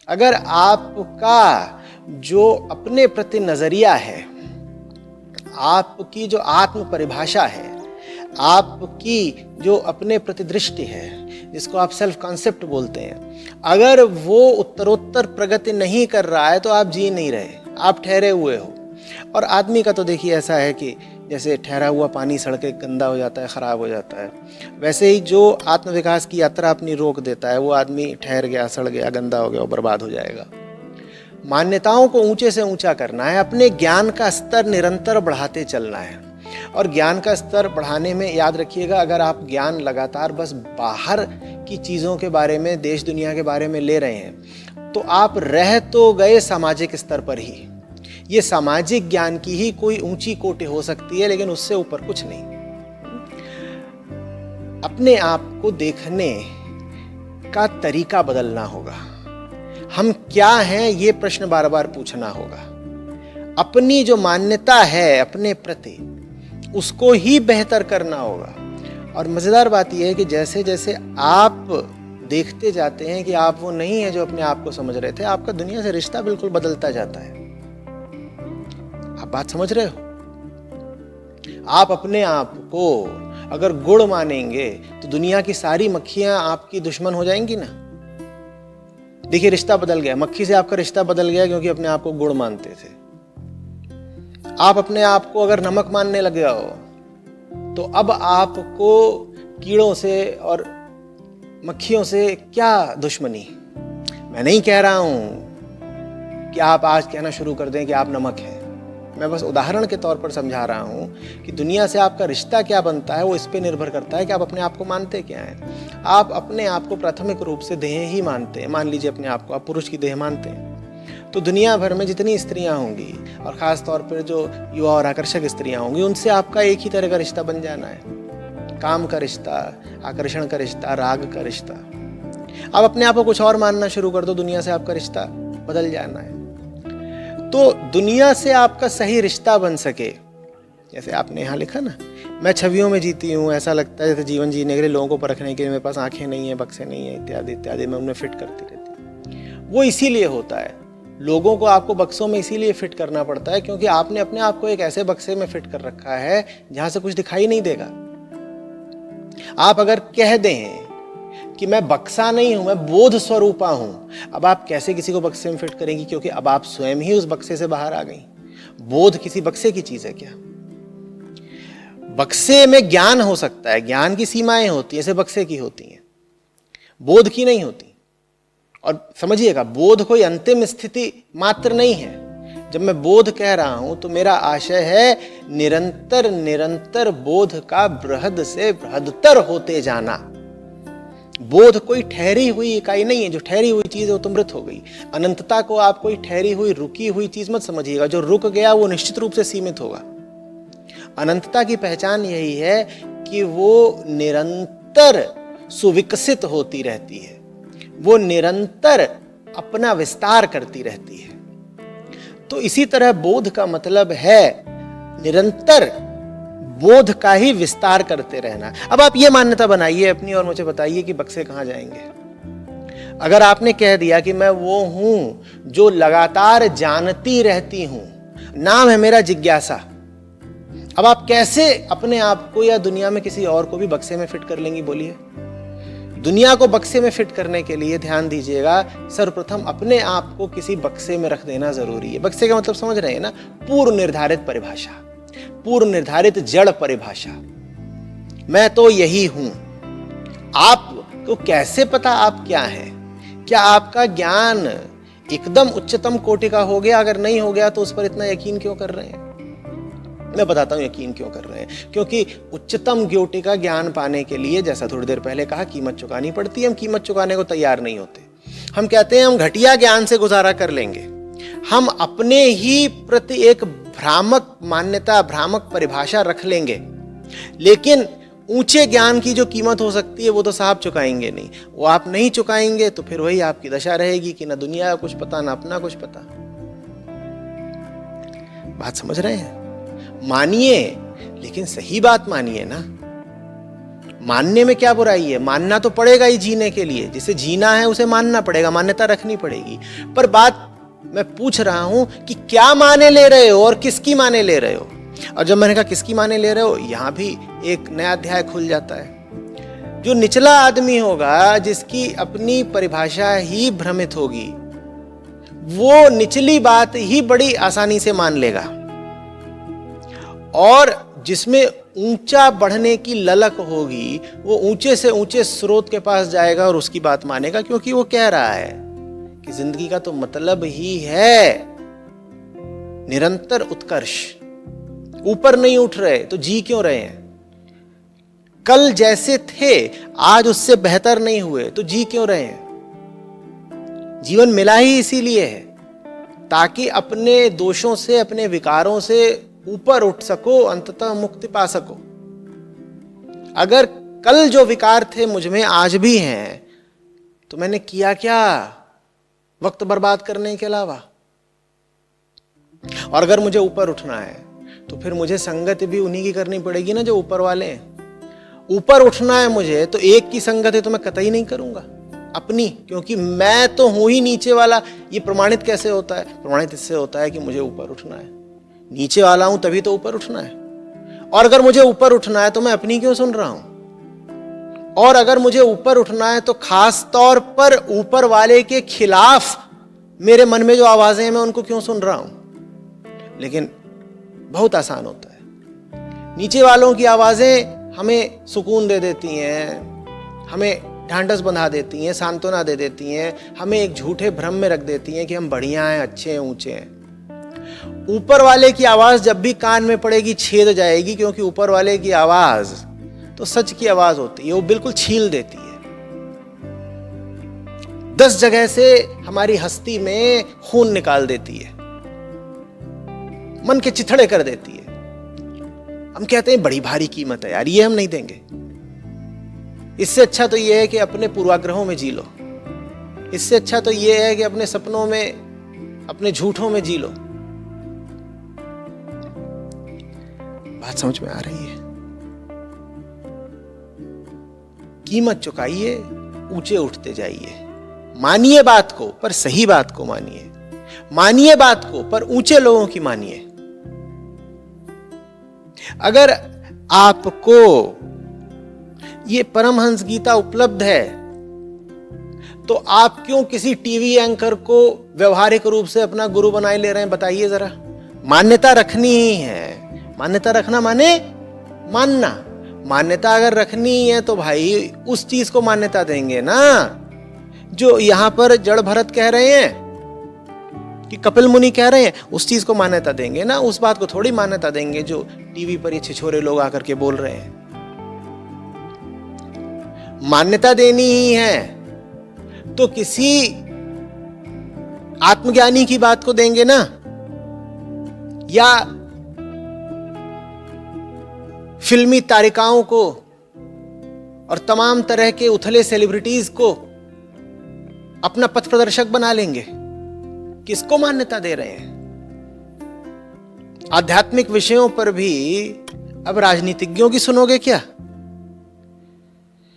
अगर आपका जो अपने प्रति नजरिया है, आपकी जो आत्म परिभाषा है, आपकी जो अपने प्रति दृष्टि है, जिसको आप सेल्फ कॉन्सेप्ट बोलते हैं, अगर वो उत्तरोत्तर प्रगति नहीं कर रहा है तो आप जी नहीं रहे, आप ठहरे हुए हो। और आदमी का तो देखिए ऐसा है कि जैसे ठहरा हुआ पानी सड़के गंदा हो जाता है, ख़राब हो जाता है, वैसे ही जो आत्मविकास की यात्रा अपनी रोक देता है वो आदमी ठहर गया, सड़ गया, गंदा हो गया और बर्बाद हो जाएगा। मान्यताओं को ऊंचे से ऊंचा करना है, अपने ज्ञान का स्तर निरंतर बढ़ाते चलना है। और ज्ञान का स्तर बढ़ाने में याद रखिएगा, अगर आप ज्ञान लगातार बस बाहर की चीज़ों के बारे में, देश दुनिया के बारे में ले रहे हैं, तो आप रह तो गए सामाजिक स्तर पर ही। ये सामाजिक ज्ञान की ही कोई ऊंची कोटि हो सकती है, लेकिन उससे ऊपर कुछ नहीं। अपने आप को देखने का तरीका बदलना होगा। हम क्या हैं ये प्रश्न बार बार पूछना होगा। अपनी जो मान्यता है अपने प्रति, उसको ही बेहतर करना होगा। और मजेदार बात यह है कि जैसे जैसे आप देखते जाते हैं कि आप वो नहीं है जो अपने आप को समझ रहे थे, आपका दुनिया से रिश्ता बिल्कुल बदलता जाता है। आप बात समझ रहे हो? आप अपने आप को अगर गुड़ मानेंगे तो दुनिया की सारी मक्खियां आपकी दुश्मन हो जाएंगी ना। देखिए, रिश्ता बदल गया, मक्खी से आपका रिश्ता बदल गया क्योंकि अपने आप को गुड़ मानते थे। आप अपने आप को अगर नमक मानने लग गया हो तो अब आपको कीड़ों से और मक्खियों से क्या दुश्मनी। मैं नहीं कह रहा हूं कि आप आज कहना शुरू कर दें कि आप नमक हैं। मैं बस उदाहरण के तौर पर समझा रहा हूं कि दुनिया से आपका रिश्ता क्या बनता है वो इस पे निर्भर करता है कि आप अपने आप को मानते क्या हैं। आप अपने आप को प्राथमिक रूप से देह ही मानते हैं। मान लीजिए अपने आप को आप पुरुष की देह मानते हैं, तो दुनिया भर में जितनी स्त्रियां होंगी और ख़ास तौर पर जो युवा और आकर्षक स्त्रियां होंगी, उनसे आपका एक ही तरह का रिश्ता बन जाना है। काम का रिश्ता, आकर्षण का रिश्ता, राग का रिश्ता। आप अपने आप को कुछ और मानना शुरू कर दो, दुनिया से आपका रिश्ता बदल जाना है। तो दुनिया से आपका सही रिश्ता बन सके, जैसे आपने यहाँ लिखा ना, मैं छवियों में जीती हूँ, ऐसा लगता है जैसे जीवन जीने के लिए लोगों को परखने के लिए मेरे पास आंखें नहीं है, बक्से नहीं है, इत्यादि इत्यादि, मैं उन्हें फिट करती रहती। वो इसीलिए होता है, लोगों को आपको बक्सों में इसीलिए फिट करना पड़ता है क्योंकि आपने अपने आप को एक ऐसे बक्से में फिट कर रखा है जहां से कुछ दिखाई नहीं देगा। आप अगर कह दें कि मैं बक्सा नहीं हूं, मैं बोध स्वरूपा हूं, अब आप कैसे किसी को बक्से में फिट करेंगी, क्योंकि अब आप स्वयं ही उस बक्से से बाहर आ गई। बोध किसी बक्से की चीज है क्या? बक्से में ज्ञान हो सकता है, ज्ञान की सीमाएं होती है, जैसे बक्से की होती हैं, बोध की नहीं होती। और समझिएगा, बोध कोई अंतिम स्थिति मात्र नहीं है। जब मैं बोध कह रहा हूं तो मेरा आशय है निरंतर निरंतर बोध का बृहद से बृहदतर होते जाना। बोध कोई ठहरी हुई इकाई नहीं है। जो ठहरी हुई चीज है वो तो मृत हो गई। अनंतता को आप कोई ठहरी हुई रुकी हुई चीज मत समझिएगा। जो रुक गया वो निश्चित रूप से सीमित होगा। अनंतता की पहचान यही है कि वो निरंतर सुविकसित होती रहती है, वो निरंतर अपना विस्तार करती रहती है। तो इसी तरह बोध का मतलब है निरंतर बोध का ही विस्तार करते रहना। अब आप ये मान्यता बनाइए अपनी और मुझे बताइए कि बक्से कहां जाएंगे। अगर आपने कह दिया कि मैं वो हूं जो लगातार जानती रहती हूं, नाम है मेरा जिज्ञासा, अब आप कैसे अपने आप को या दुनिया में किसी और को भी बक्से में फिट कर लेंगी? बोलिए। दुनिया को बक्से में फिट करने के लिए ध्यान दीजिएगा, सर्वप्रथम अपने आप को किसी बक्से में रख देना जरूरी है। बक्से का मतलब समझ रहे हैं ना? पूर्व निर्धारित परिभाषा, पूर्व निर्धारित जड़ परिभाषा। मैं तो यही हूं। आपको कैसे पता आप क्या हैं? क्या आपका ज्ञान एकदम उच्चतम कोटि का हो गया? अगर नहीं हो गया तो उस पर इतना यकीन क्यों कर रहे हैं? मैं बताता हूं यकीन क्यों कर रहे हैं। क्योंकि उच्चतम कोटि का ज्ञान पाने के लिए, जैसा थोड़ी देर पहले कहा, कीमत चुकानी पड़ती है। हम कीमत चुकाने को तैयार नहीं होते। हम कहते हैं हम घटिया ज्ञान से गुजारा कर लेंगे। हम अपने ही प्रति एक भ्रामक मान्यता, भ्रामक परिभाषा रख लेंगे, लेकिन ऊंचे ज्ञान की जो कीमत हो सकती है वो तो साहब चुकाएंगे नहीं। वो आप नहीं चुकाएंगे तो फिर वही आपकी दशा रहेगी कि ना दुनिया का कुछ पता ना अपना कुछ पता। बात समझ रहे हैं? मानिए, लेकिन सही बात मानिए ना। मानने में क्या बुराई है? मानना तो पड़ेगा ही जीने के लिए। जिसे जीना है उसे मानना पड़ेगा, मान्यता रखनी पड़ेगी। पर बात मैं पूछ रहा हूं कि क्या माने ले रहे हो और किसकी माने ले रहे हो। और जब मैंने कहा किसकी माने ले रहे हो, यहां भी एक नया अध्याय खुल जाता है। जो निचला आदमी होगा, जिसकी अपनी परिभाषा ही भ्रमित होगी, वो निचली बात ही बड़ी आसानी से मान लेगा। और जिसमें ऊंचा बढ़ने की ललक होगी, वो ऊंचे से ऊंचे स्रोत के पास जाएगा और उसकी बात मानेगा, क्योंकि वो कह रहा है कि जिंदगी का तो मतलब ही है निरंतर उत्कर्ष। ऊपर नहीं उठ रहे तो जी क्यों रहे हैं? कल जैसे थे आज उससे बेहतर नहीं हुए तो जी क्यों रहे हैं? जीवन मिला ही इसीलिए है, ताकि अपने दोषों से, अपने विकारों से ऊपर उठ सको, अंततः मुक्ति पा सको। अगर कल जो विकार थे मुझ में आज भी हैं, तो मैंने किया क्या? वक्त बर्बाद करने के अलावा। और अगर मुझे ऊपर उठना है तो फिर मुझे संगत भी उन्हीं की करनी पड़ेगी ना, जो ऊपर वाले हैं। ऊपर उठना है मुझे तो एक की संगत है तो मैं कतई नहीं करूंगा अपनी, क्योंकि मैं तो हूं ही नीचे वाला। ये प्रमाणित कैसे होता है? प्रमाणित इससे होता है कि मुझे ऊपर उठना है, नीचे वाला हूं तभी तो ऊपर उठना है। और अगर मुझे ऊपर उठना है तो मैं अपनी क्यों सुन रहा हूं? और अगर मुझे ऊपर उठना है तो खास तौर पर ऊपर वाले के खिलाफ मेरे मन में जो आवाजें हैं मैं उनको क्यों सुन रहा हूं? लेकिन बहुत आसान होता है। नीचे वालों की आवाजें हमें सुकून दे देती हैं, हमें ढांढस बंधा देती हैं, सांत्वना दे देती हैं, हमें एक झूठे भ्रम में रख देती हैं कि हम बढ़िया हैं, अच्छे हैं, ऊंचे हैं। ऊपर वाले की आवाज जब भी कान में पड़ेगी छेद जाएगी, क्योंकि ऊपर वाले की आवाज तो सच की आवाज होती है, वो बिल्कुल छील देती है। 10 जगह से हमारी हस्ती में खून निकाल देती है, मन के चिथड़े कर देती है। हम कहते हैं बड़ी भारी कीमत है यार, ये हम नहीं देंगे। इससे अच्छा तो ये है कि अपने पूर्वाग्रहों में जी लो। इससे अच्छा तो ये है कि अपने सपनों में, अपने झूठों में जी लो। बात समझ में आ रही है? कीमत चुकाइए, ऊंचे उठते जाइए। मानिए बात को, पर सही बात को मानिए। मानिए बात को, पर ऊंचे लोगों की मानिए। अगर आपको ये परमहंस गीता उपलब्ध है तो आप क्यों किसी टीवी एंकर को व्यवहारिक रूप से अपना गुरु बनाए ले रहे हैं? बताइए जरा। मान्यता रखनी ही है। मान्यता रखना माने मानना। मान्यता अगर रखनी है तो भाई उस चीज को मान्यता देंगे ना जो यहां पर जड़ भरत कह रहे हैं कि कपिल मुनि कह रहे हैं, उस चीज को मान्यता देंगे ना। उस बात को थोड़ी मान्यता देंगे जो टीवी पर ये छिछोरे लोग आकर के बोल रहे हैं। मान्यता देनी ही है तो किसी आत्मज्ञानी की बात को देंगे ना, या फिल्मी तारिकाओं को और तमाम तरह के उथले सेलिब्रिटीज को अपना पथ प्रदर्शक बना लेंगे। किसको मान्यता दे रहे हैं? आध्यात्मिक विषयों पर भी अब राजनीतिज्ञों की सुनोगे क्या?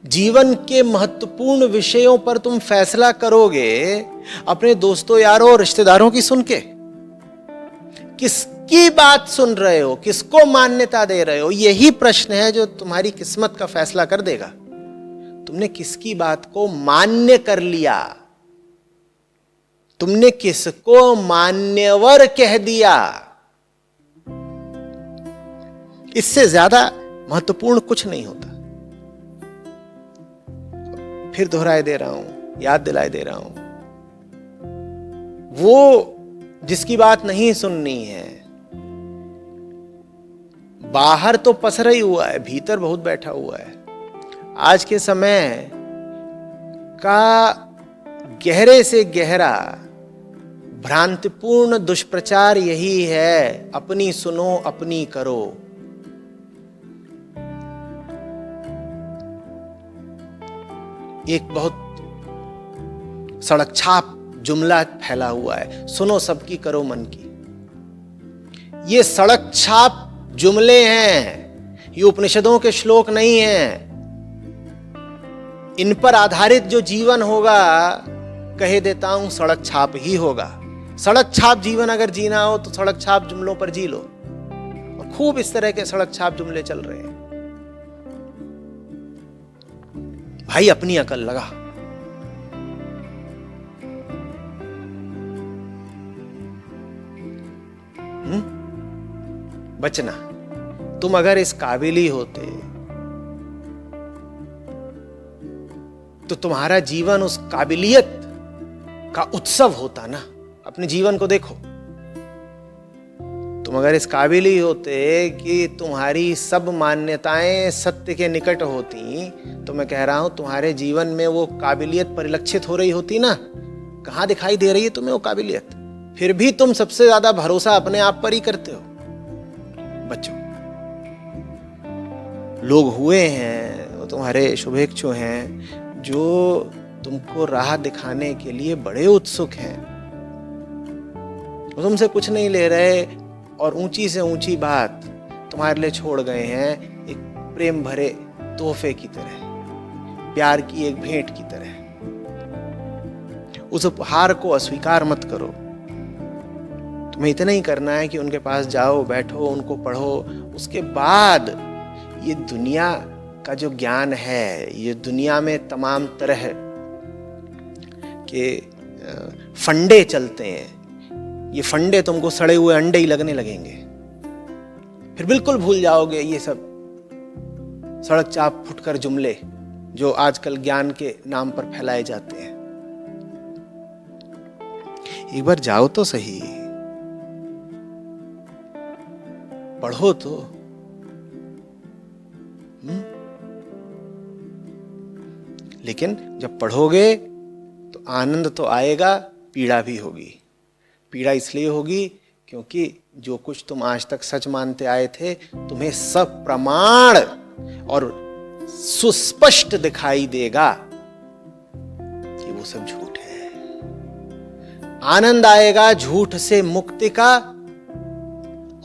जीवन के महत्वपूर्ण विषयों पर तुम फैसला करोगे अपने दोस्तों, यारों और रिश्तेदारों की सुन के? किसकी बात सुन रहे हो? किसको मान्यता दे रहे हो? यही प्रश्न है जो तुम्हारी किस्मत का फैसला कर देगा। तुमने किसकी बात को मान्य कर लिया? तुमने किसको मान्यवर कह दिया? इससे ज्यादा महत्वपूर्ण कुछ नहीं होता। फिर दोहराए दे रहा हूं, याद दिलाए दे रहा हूं, वो जिसकी बात नहीं सुननी है, बाहर तो पसरा ही हुआ है, भीतर बहुत बैठा हुआ है। आज के समय का गहरे से गहरा भ्रांतिपूर्ण दुष्प्रचार यही है, अपनी सुनो अपनी करो। एक बहुत सड़क छाप जुमला फैला हुआ है, सुनो सबकी करो मन की। ये सड़क छाप जुमले हैं, ये उपनिषदों के श्लोक नहीं हैं। इन पर आधारित जो जीवन होगा, कह देता हूं, सड़क छाप ही होगा। सड़क छाप जीवन अगर जीना हो तो सड़क छाप जुमलों पर जी लो। और खूब इस तरह के सड़क छाप जुमले चल रहे हैं। भाई अपनी अकल लगा। बचना। तुम अगर इस काबिल ही होते तो तुम्हारा जीवन उस काबिलियत का उत्सव होता ना। अपने जीवन को देखो। तुम अगर इस काबिल ही होते कि तुम्हारी सब मान्यताएं सत्य के निकट होती, तो मैं कह रहा हूं तुम्हारे जीवन में वो काबिलियत परिलक्षित हो रही होती ना। कहां दिखाई दे रही है तुम्हें वो काबिलियत? फिर भी तुम सबसे ज्यादा भरोसा अपने आप पर ही करते हो। बच्चों, लोग हुए हैं, वो तुम्हारे शुभेच्छु हैं, जो तुमको राह दिखाने के लिए बड़े उत्सुक हैं। वो तुमसे कुछ नहीं ले रहे और ऊंची से ऊंची बात तुम्हारे लिए छोड़ गए हैं, एक प्रेम भरे तोहफे की तरह, प्यार की एक भेंट की तरह। उस उपहार को अस्वीकार मत करो। तुम्हें इतना ही करना है कि उनके पास जाओ, बैठो, उनको पढ़ो। उसके बाद ये दुनिया का जो ज्ञान है, ये दुनिया में तमाम तरह के फंडे चलते हैं, ये फंडे तुमको सड़े हुए अंडे ही लगने लगेंगे। फिर बिल्कुल भूल जाओगे ये सब सड़क चाप फुटकर जुमले जो आजकल ज्ञान के नाम पर फैलाए जाते हैं। एक बार जाओ तो सही, पढ़ो तो। लेकिन जब पढ़ोगे तो आनंद तो आएगा, पीड़ा भी होगी। पीड़ा इसलिए होगी क्योंकि जो कुछ तुम आज तक सच मानते आए थे, तुम्हें सब प्रमाण और सुस्पष्ट दिखाई देगा कि वो सब झूठ है। आनंद आएगा झूठ से मुक्ति का,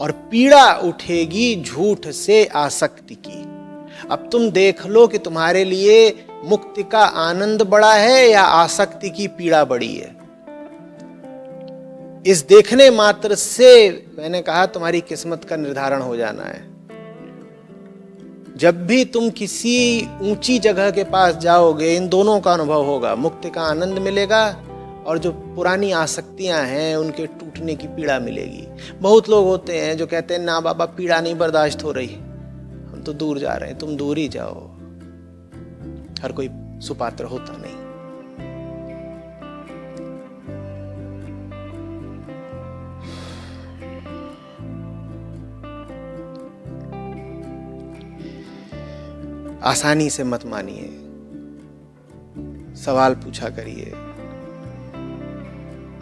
और पीड़ा उठेगी झूठ से आसक्ति की। अब तुम देख लो कि तुम्हारे लिए मुक्ति का आनंद बड़ा है या आसक्ति की पीड़ा बड़ी है। इस देखने मात्र से मैंने कहा तुम्हारी किस्मत का निर्धारण हो जाना है। जब भी तुम किसी ऊंची जगह के पास जाओगे, इन दोनों का अनुभव होगा। मुक्ति का आनंद मिलेगा और जो पुरानी आसक्तियां हैं उनके टूटने की पीड़ा मिलेगी। बहुत लोग होते हैं जो कहते हैं ना बाबा, पीड़ा नहीं बर्दाश्त हो रही, हम तो दूर जा रहे हैं। तुम दूर ही जाओ, हर कोई सुपात्र होता नहीं। आसानी से मत मानिए, सवाल पूछा करिए,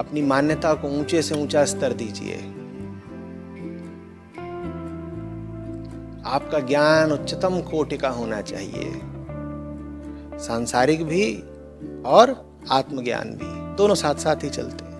अपनी मान्यता को ऊंचे से ऊंचा स्तर दीजिए। आपका ज्ञान उच्चतम कोटि का होना चाहिए, सांसारिक भी और आत्मज्ञान भी, दोनों साथ साथ ही चलते हैं।